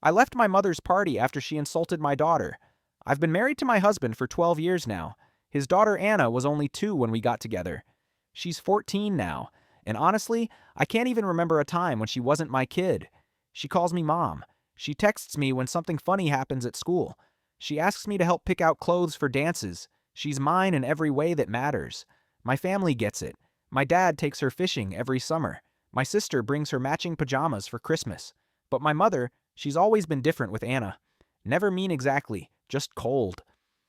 I left my mother's party after she insulted my daughter. I've been married to my husband for 12 years now. His daughter Anna was only 2 when we got together. She's 14 now, and honestly, I can't even remember a time when she wasn't my kid. She calls me mom. She texts me when something funny happens at school. She asks me to help pick out clothes for dances. She's mine in every way that matters. My family gets it. My dad takes her fishing every summer. My sister brings her matching pajamas for Christmas. But my mother, she's always been different with Anna. Never mean exactly, just cold.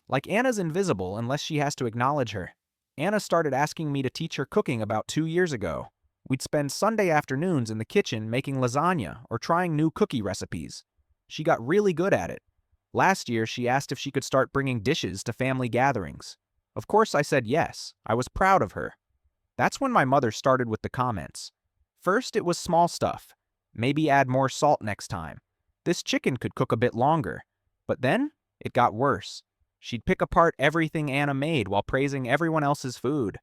Like Anna's invisible unless she has to acknowledge her. Anna started asking me to teach her cooking about 2 years ago. We'd spend Sunday afternoons in the kitchen making lasagna or trying new cookie recipes. She got really good at it. Last year, she asked if she could start bringing dishes to family gatherings. Of course, I said yes. I was proud of her. That's when my mother started with the comments. First, it was small stuff. Maybe add more salt next time. This chicken could cook a bit longer. But then, it got worse. She'd pick apart everything Anna made while praising everyone else's food.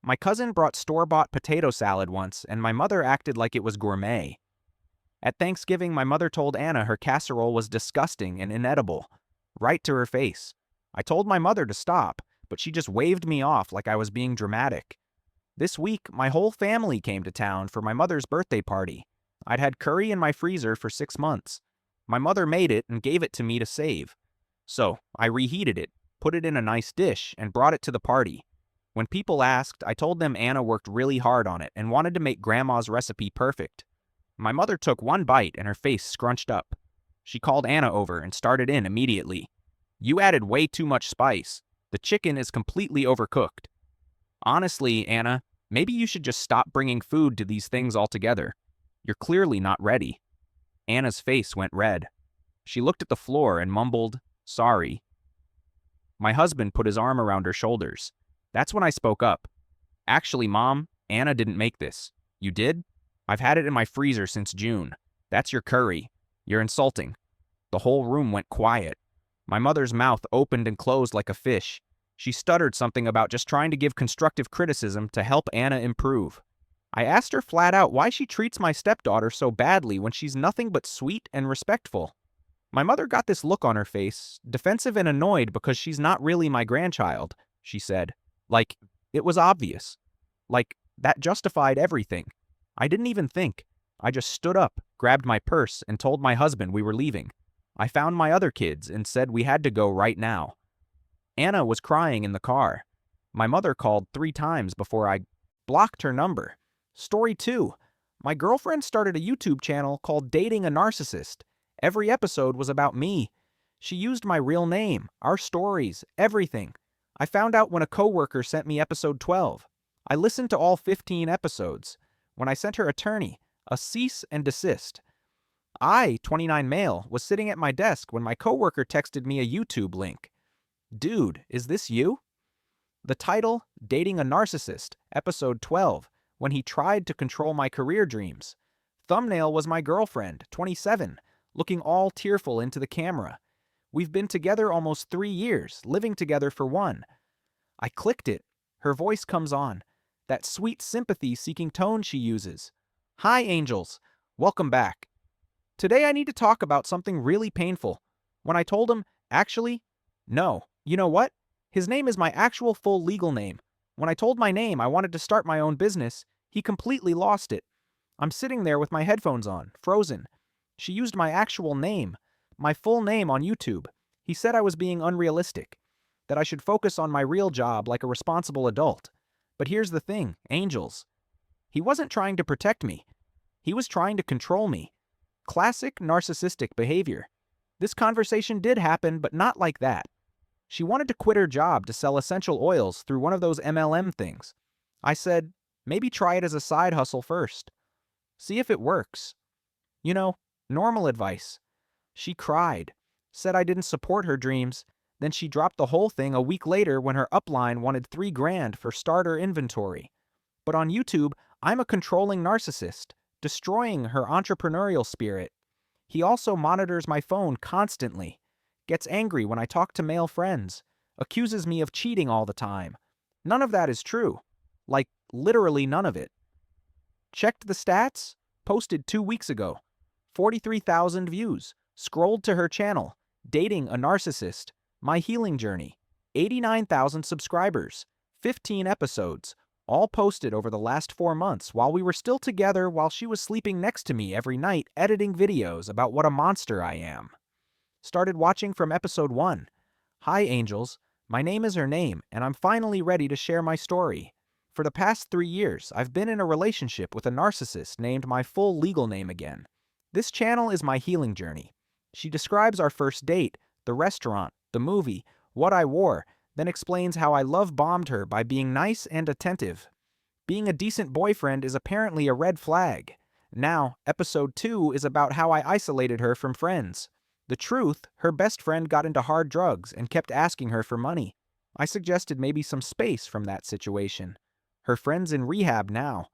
My cousin brought store-bought potato salad once, and my mother acted like it was gourmet. At Thanksgiving, my mother told Anna her casserole was disgusting and inedible. Right to her face. I told my mother to stop, but she just waved me off like I was being dramatic. This week, my whole family came to town for my mother's birthday party. I'd had curry in my freezer for 6 months. My mother made it and gave it to me to save. So, I reheated it, put it in a nice dish, and brought it to the party. When people asked, I told them Anna worked really hard on it and wanted to make Grandma's recipe perfect. My mother took one bite and her face scrunched up. She called Anna over and started in immediately. "You added way too much spice. The chicken is completely overcooked. Honestly, Anna, maybe you should just stop bringing food to these things altogether. You're clearly not ready." Anna's face went red. She looked at the floor and mumbled, "Sorry." My husband put his arm around her shoulders. That's when I spoke up. "Actually, Mom, Anna didn't make this. You did? I've had it in my freezer since June. That's your curry. You're insulting." The whole room went quiet. My mother's mouth opened and closed like a fish. She stuttered something about just trying to give constructive criticism to help Anna improve. I asked her flat out why she treats my stepdaughter so badly when she's nothing but sweet and respectful. My mother got this look on her face, defensive and annoyed because she's not really my grandchild, she said. Like, it was obvious. Like, that justified everything. I didn't even think. I just stood up, grabbed my purse, and told my husband we were leaving. I found my other kids and said we had to go right now. Anna was crying in the car. My mother called 3 times before I blocked her number. Story 2. My girlfriend started a YouTube channel called Dating a Narcissist. Every episode was about me. She used my real name, our stories, everything. I found out when a coworker sent me episode 12. I listened to all 15 episodes. When I sent her attorney, a cease and desist. I, 29 male, was sitting at my desk when my coworker texted me a YouTube link. "Dude, is this you?" The title, Dating a Narcissist, episode 12, when he tried to control my career dreams. Thumbnail was my girlfriend, 27, looking all tearful into the camera. We've been together almost 3 years, living together for 1. I clicked it. Her voice comes on. That sweet sympathy-seeking tone she uses. "Hi, angels. Welcome back. Today I need to talk about something really painful." When I told him, actually, no. You know what? His name is my actual full legal name. When I told my name I wanted to start my own business, he completely lost it. I'm sitting there with my headphones on, frozen. She used my actual name, my full name on YouTube. He said I was being unrealistic, that I should focus on my real job like a responsible adult. But here's the thing, angels. He wasn't trying to protect me. He was trying to control me. Classic narcissistic behavior. This conversation did happen, but not like that. She wanted to quit her job to sell essential oils through one of those MLM things. I said, maybe try it as a side hustle first. See if it works. You know, normal advice. She cried, said I didn't support her dreams. Then she dropped the whole thing a week later when her upline wanted $3,000 for starter inventory. But on YouTube, I'm a controlling narcissist, destroying her entrepreneurial spirit. He also monitors my phone constantly, gets angry when I talk to male friends, accuses me of cheating all the time. None of that is true. Like, literally none of it. Checked the stats? Posted 2 weeks ago. 43,000 views. Scrolled to her channel. Dating a narcissist. My healing journey. 89,000 subscribers. 15 episodes. All posted over the last 4 months while we were still together while she was sleeping next to me every night editing videos about what a monster I am. Started watching from episode 1. Hi angels, my name is her name and I'm finally ready to share my story. For the past 3 years, I've been in a relationship with a narcissist named my full legal name again. This channel is my healing journey. She describes our first date, the restaurant, the movie, what I wore, then explains how I love-bombed her by being nice and attentive. Being a decent boyfriend is apparently a red flag. Now, episode 2 is about how I isolated her from friends. The truth, her best friend got into hard drugs and kept asking her for money. I suggested maybe some space from that situation. Her friend's in rehab now.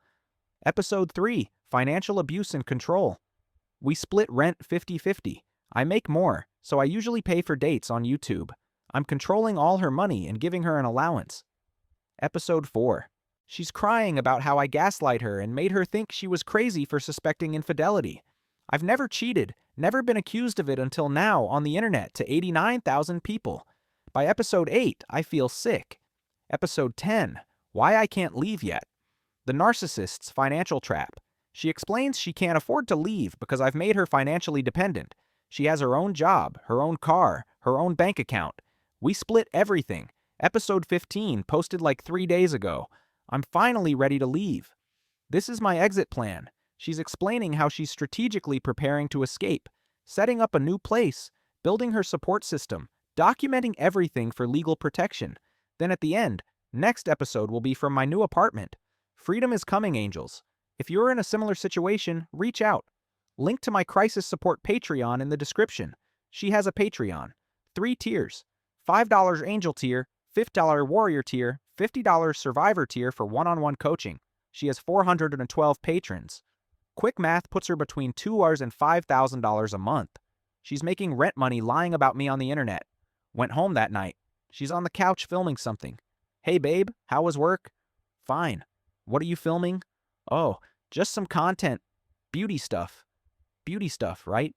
Episode 3, Financial Abuse and Control. We split rent 50-50. I make more, so I usually pay for dates on YouTube. I'm controlling all her money and giving her an allowance. Episode 4. She's crying about how I gaslight her and made her think she was crazy for suspecting infidelity. I've never cheated, never been accused of it until now on the internet to 89,000 people. By episode 8, I feel sick. Episode 10. Why I can't leave yet. The narcissist's financial trap. She explains she can't afford to leave because I've made her financially dependent. She has her own job, her own car, her own bank account. We split everything. Episode 15, posted like 3 days ago. I'm finally ready to leave. This is my exit plan. She's explaining how she's strategically preparing to escape, setting up a new place, building her support system, documenting everything for legal protection. Then at the end, next episode will be from my new apartment. Freedom is coming, angels. If you're in a similar situation, reach out. Link to my crisis support Patreon in the description. She has a Patreon. 3 tiers. $5 Angel tier, $50 Warrior tier, $50 Survivor tier for one-on-one coaching. She has 412 patrons. Quick math puts her between $2,000 and $5,000 a month. She's making rent money lying about me on the internet. Went home that night. She's on the couch filming something. Hey babe, how was work? Fine. What are you filming? Oh, just some content. Beauty stuff. Beauty stuff, right?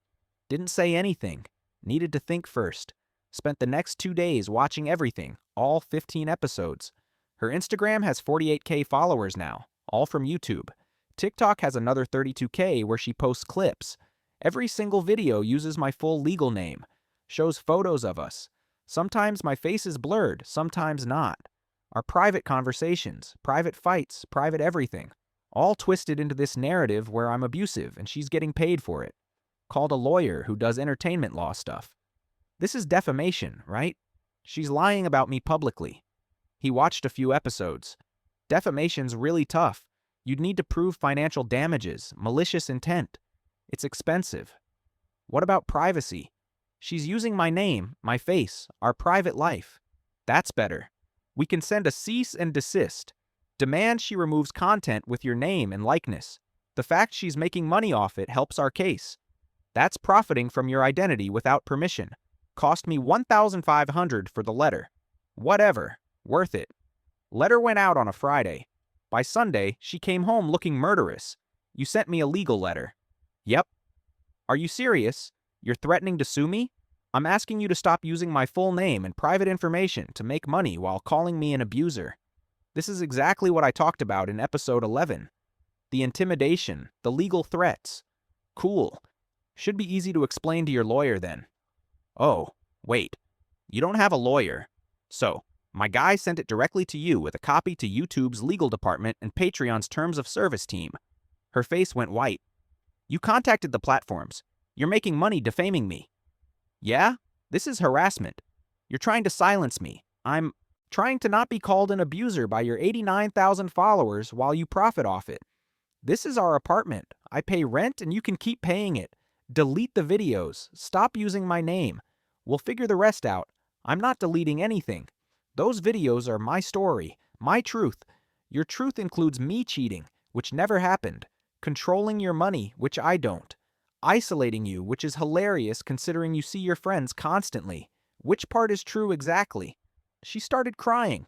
Didn't say anything. Needed to think first. Spent the next 2 days watching everything, all 15 episodes. Her Instagram has 48K followers now, all from YouTube. TikTok has another 32K where she posts clips. Every single video uses my full legal name. Shows photos of us. Sometimes my face is blurred, sometimes not. Our private conversations, private fights, private everything. All twisted into this narrative where I'm abusive and she's getting paid for it. Called a lawyer who does entertainment law stuff. This is defamation, right? She's lying about me publicly. He watched a few episodes. Defamation's really tough. You'd need to prove financial damages, malicious intent. It's expensive. What about privacy? She's using my name, my face, our private life. That's better. We can send a cease and desist. Demand she removes content with your name and likeness. The fact she's making money off it helps our case. That's profiting from your identity without permission. Cost me $1,500 for the letter. Whatever. Worth it. Letter went out on a Friday. By Sunday, she came home looking murderous. You sent me a legal letter. Yep. Are you serious? You're threatening to sue me? I'm asking you to stop using my full name and private information to make money while calling me an abuser. This is exactly what I talked about in episode 11. The intimidation, the legal threats. Cool. Should be easy to explain to your lawyer then. Oh, wait. You don't have a lawyer. So, my guy sent it directly to you with a copy to YouTube's legal department and Patreon's terms of service team. Her face went white. You contacted the platforms. You're making money defaming me. Yeah? This is harassment. You're trying to silence me. I'm trying to not be called an abuser by your 89,000 followers while you profit off it. This is our apartment. I pay rent and you can keep paying it. Delete the videos. Stop using my name. We'll figure the rest out. I'm not deleting anything. Those videos are my story, my truth. Your truth includes me cheating, which never happened, controlling your money, which I don't, isolating you, which is hilarious considering you see your friends constantly. Which part is true exactly? She started crying.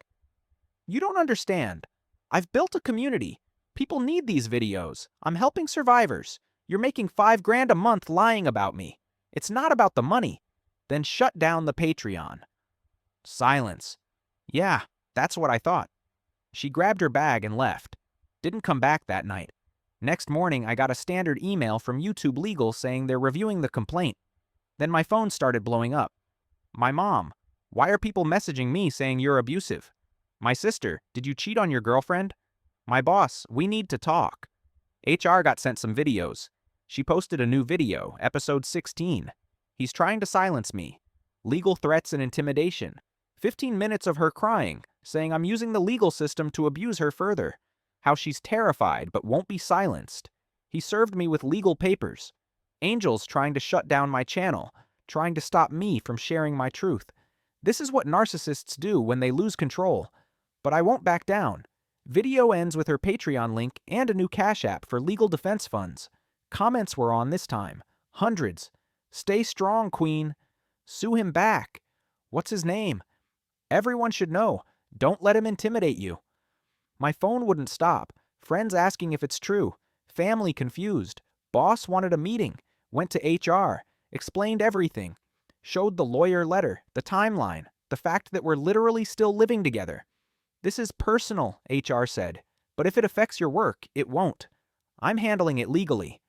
You don't understand. I've built a community. People need these videos. I'm helping survivors. You're making $5,000 a month lying about me. It's not about the money. Then shut down the Patreon. Silence. Yeah, that's what I thought. She grabbed her bag and left. Didn't come back that night. Next morning, I got a standard email from YouTube Legal saying they're reviewing the complaint. Then my phone started blowing up. My mom, why are people messaging me saying you're abusive? My sister, did you cheat on your girlfriend? My boss, we need to talk. HR got sent some videos. She posted a new video, episode 16. He's trying to silence me. Legal threats and intimidation. 15 minutes of her crying, saying I'm using the legal system to abuse her further. How she's terrified but won't be silenced. He served me with legal papers. Angels trying to shut down my channel, trying to stop me from sharing my truth. This is what narcissists do when they lose control. But I won't back down. Video ends with her Patreon link and a new Cash App for legal defense funds. Comments were on this time. Hundreds. Stay strong, Queen. Sue him back. What's his name? Everyone should know. Don't let him intimidate you. My phone wouldn't stop. Friends asking if it's true. Family confused. Boss wanted a meeting. Went to HR. Explained everything. Showed the lawyer letter, the timeline, the fact that we're literally still living together. This is personal, HR said. But if it affects your work, it won't. I'm handling it legally.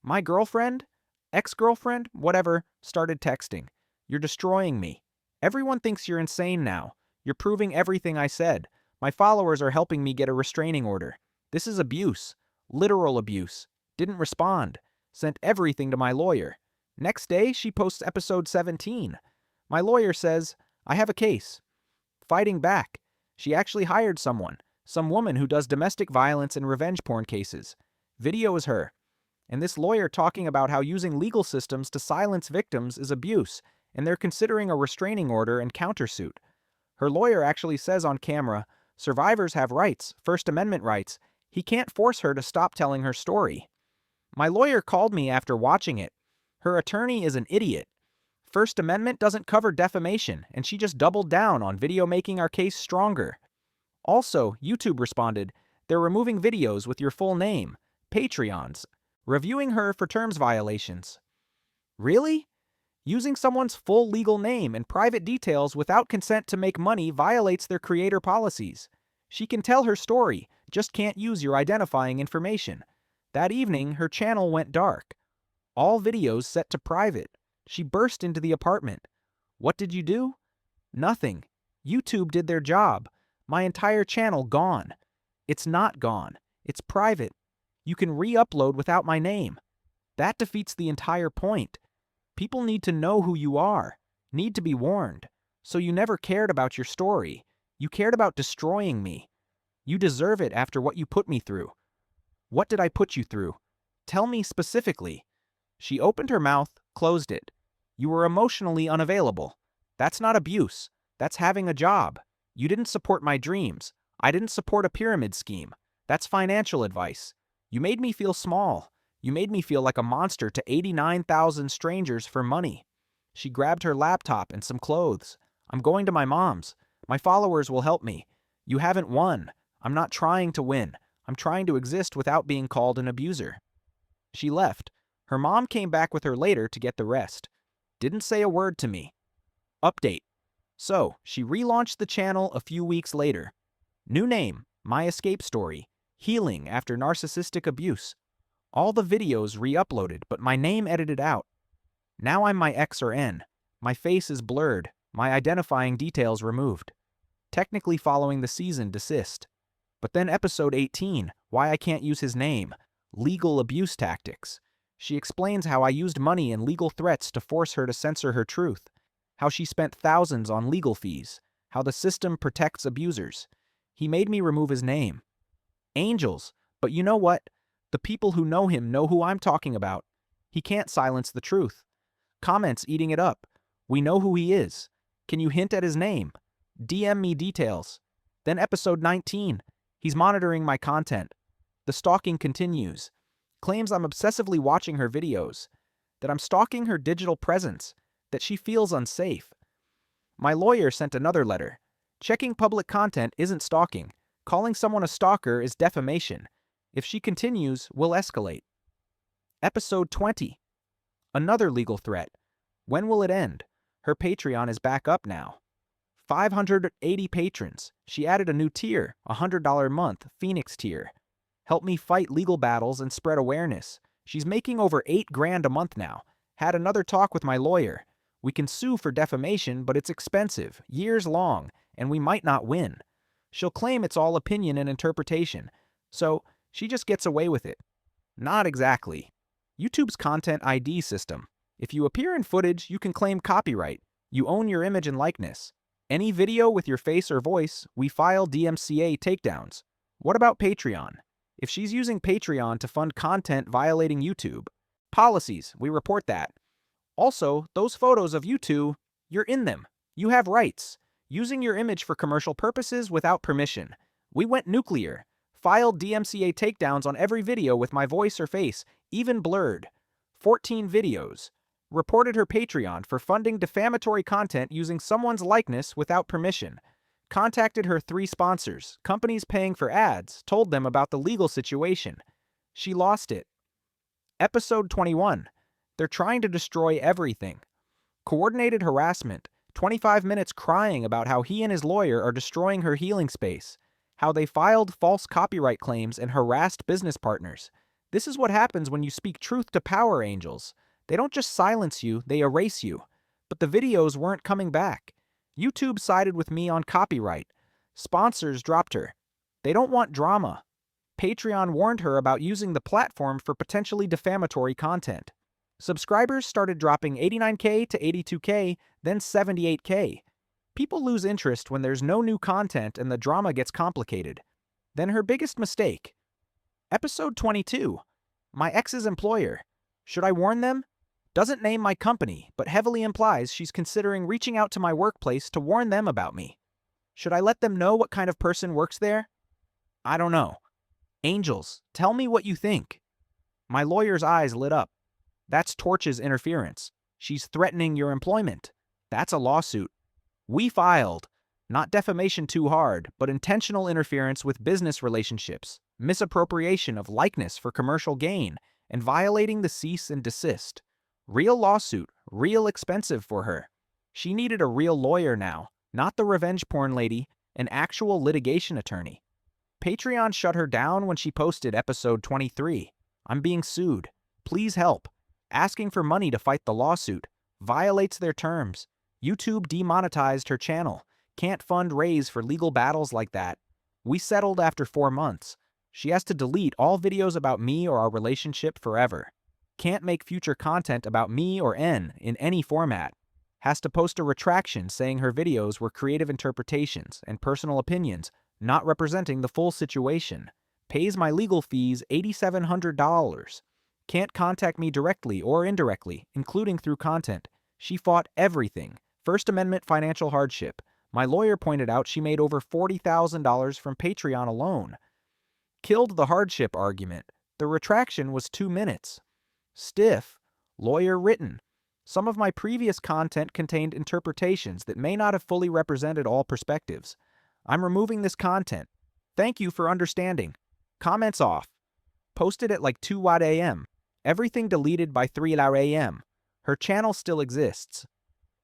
My girlfriend, ex-girlfriend, whatever, started texting. You're destroying me. Everyone thinks you're insane now. You're proving everything I said. My followers are helping me get a restraining order. This is abuse. Literal abuse. Didn't respond. Sent everything to my lawyer. Next day, she posts episode 17. My lawyer says, I have a case. Fighting back. She actually hired someone. Some woman who does domestic violence and revenge porn cases. Video is her. And this lawyer talking about how using legal systems to silence victims is abuse, and they're considering a restraining order and countersuit. Her lawyer actually says on camera, survivors have rights, First Amendment rights. He can't force her to stop telling her story. My lawyer called me after watching it. Her attorney is an idiot. First Amendment doesn't cover defamation, and she just doubled down on video making our case stronger. Also, YouTube responded, they're removing videos with your full name, Patreons, reviewing her for terms violations. Really? Using someone's full legal name and private details without consent to make money violates their creator policies. She can tell her story, just can't use your identifying information. That evening, her channel went dark. All videos set to private. She burst into the apartment. What did you do? Nothing. YouTube did their job. My entire channel gone. It's not gone. It's private. You can re-upload without my name. That defeats the entire point. People need to know who you are, need to be warned. So you never cared about your story. You cared about destroying me. You deserve it after what you put me through. What did I put you through? Tell me specifically. She opened her mouth, closed it. You were emotionally unavailable. That's not abuse. That's having a job. You didn't support my dreams. I didn't support a pyramid scheme. That's financial advice. You made me feel small. You made me feel like a monster to 89,000 strangers for money. She grabbed her laptop and some clothes. I'm going to my mom's. My followers will help me. You haven't won. I'm not trying to win. I'm trying to exist without being called an abuser. She left. Her mom came back with her later to get the rest. Didn't say a word to me. Update. So, she relaunched the channel a few weeks later. New name, My Escape Story. Healing after narcissistic abuse. All the videos re-uploaded, but my name edited out. Now I'm my X or N. My face is blurred. My identifying details removed. Technically following the season desist. But then episode 18, why I can't use his name. Legal abuse tactics. She explains how I used money and legal threats to force her to censor her truth. How she spent thousands on legal fees. How the system protects abusers. He made me remove his name. Angels. But you know what? The people who know him know who I'm talking about. He can't silence the truth. Comments eating it up. We know who he is. Can you hint at his name? DM me details. Then episode 19. He's monitoring my content. The stalking continues. Claims I'm obsessively watching her videos. That I'm stalking her digital presence. That she feels unsafe. My lawyer sent another letter. Checking public content isn't stalking. Calling someone a stalker is defamation. If she continues, we'll escalate. Episode 20. Another legal threat. When will it end? Her Patreon is back up now. 580 patrons. She added a new tier, $100 a month, Phoenix tier. Help me fight legal battles and spread awareness. She's making over $8,000 a month now. Had another talk with my lawyer. We can sue for defamation, but it's expensive, years long, and we might not win. She'll claim it's all opinion and interpretation, so she just gets away with it. Not exactly. YouTube's Content ID system. If you appear in footage, you can claim copyright. You own your image and likeness. Any video with your face or voice, we file DMCA takedowns. What about Patreon? If she's using Patreon to fund content violating YouTube, policies, we report that. Also, those photos of you two, you're in them. You have rights. Using your image for commercial purposes without permission. We went nuclear. Filed DMCA takedowns on every video with my voice or face, even blurred. 14 videos. Reported her Patreon for funding defamatory content using someone's likeness without permission. Contacted her 3 sponsors, companies paying for ads, told them about the legal situation. She lost it. Episode 21. They're trying to destroy everything. Coordinated harassment. 25 minutes crying about how he and his lawyer are destroying her healing space. How they filed false copyright claims and harassed business partners. This is what happens when you speak truth to power angels. They don't just silence you, they erase you. But the videos weren't coming back. YouTube sided with me on copyright. Sponsors dropped her. They don't want drama. Patreon warned her about using the platform for potentially defamatory content. Subscribers started dropping 89K to 82K, then 78K. People lose interest when there's no new content and the drama gets complicated. Then her biggest mistake. Episode 22. My ex's employer. Should I warn them? Doesn't name my company, but heavily implies she's considering reaching out to my workplace to warn them about me. Should I let them know what kind of person works there? I don't know. Angels, tell me what you think. My lawyer's eyes lit up. That's Torch's interference. She's threatening your employment. That's a lawsuit. We filed. Not defamation too hard, but intentional interference with business relationships, misappropriation of likeness for commercial gain, and violating the cease and desist. Real lawsuit, real expensive for her. She needed a real lawyer now, not the revenge porn lady, an actual litigation attorney. Patreon shut her down when she posted episode 23. I'm being sued. Please help. Asking for money to fight the lawsuit. Violates their terms. YouTube demonetized her channel. Can't fundraise for legal battles like that. We settled after 4 months. She has to delete all videos about me or our relationship forever. Can't make future content about me or N in any format. Has to post a retraction saying her videos were creative interpretations and personal opinions, not representing the full situation. Pays my legal fees $8,700. Can't contact me directly or indirectly, including through content. She fought everything. First Amendment financial hardship. My lawyer pointed out she made over $40,000 from Patreon alone. Killed the hardship argument. The retraction was 2 minutes. Stiff. Lawyer written. Some of my previous content contained interpretations that may not have fully represented all perspectives. I'm removing this content. Thank you for understanding. Comments off. Posted at like 2 a.m. Everything deleted by 3 a.m. Her channel still exists.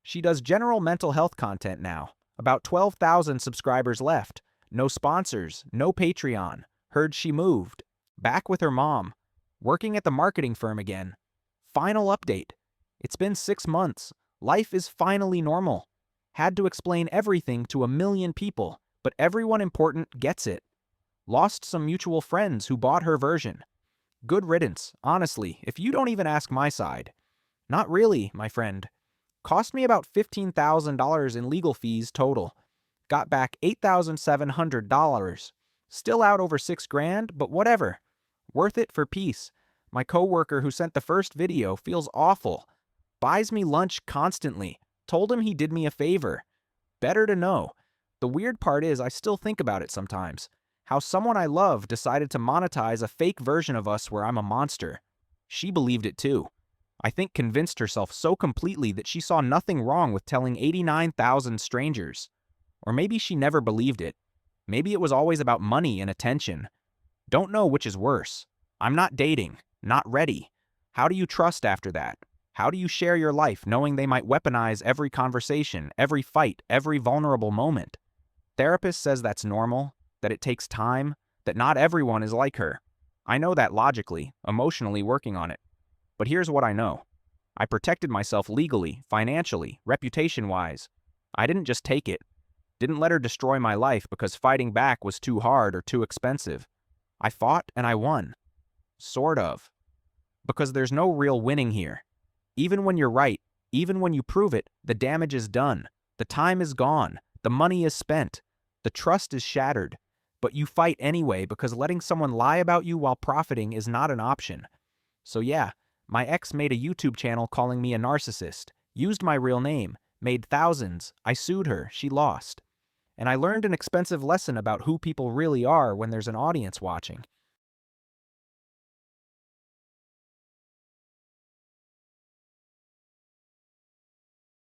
She does general mental health content now. About 12,000 subscribers left. No sponsors, no Patreon. Heard she moved. Back with her mom. Working at the marketing firm again. Final update. It's been 6 months. Life is finally normal. Had to explain everything to 1 million people, but everyone important gets it. Lost some mutual friends who bought her version. Good riddance, honestly, if you don't even ask my side. Not really, my friend. Cost me about $15,000 in legal fees total. Got back $8,700. Still out over $6,000, but whatever. Worth it for peace. My coworker who sent the first video feels awful. Buys me lunch constantly. Told him he did me a favor. Better to know. The weird part is I still think about it sometimes. How someone I love decided to monetize a fake version of us where I'm a monster. She believed it too. I think convinced herself so completely that she saw nothing wrong with telling 89,000 strangers. Or maybe she never believed it. Maybe it was always about money and attention. Don't know which is worse. I'm not dating. Not ready. How do you trust after that? How do you share your life knowing they might weaponize every conversation, every fight, every vulnerable moment? Therapist says that's normal, that it takes time, that not everyone is like her. I know that logically, emotionally working on it. But here's what I know. I protected myself legally, financially, reputation-wise. I didn't just take it. Didn't let her destroy my life because fighting back was too hard or too expensive. I fought and I won. Sort of. Because there's no real winning here. Even when you're right, even when you prove it, the damage is done. The time is gone. The money is spent. The trust is shattered. But you fight anyway because letting someone lie about you while profiting is not an option. So yeah, my ex made a YouTube channel calling me a narcissist, used my real name, made thousands. I sued her. She lost. And I learned an expensive lesson about who people really are when there's an audience watching.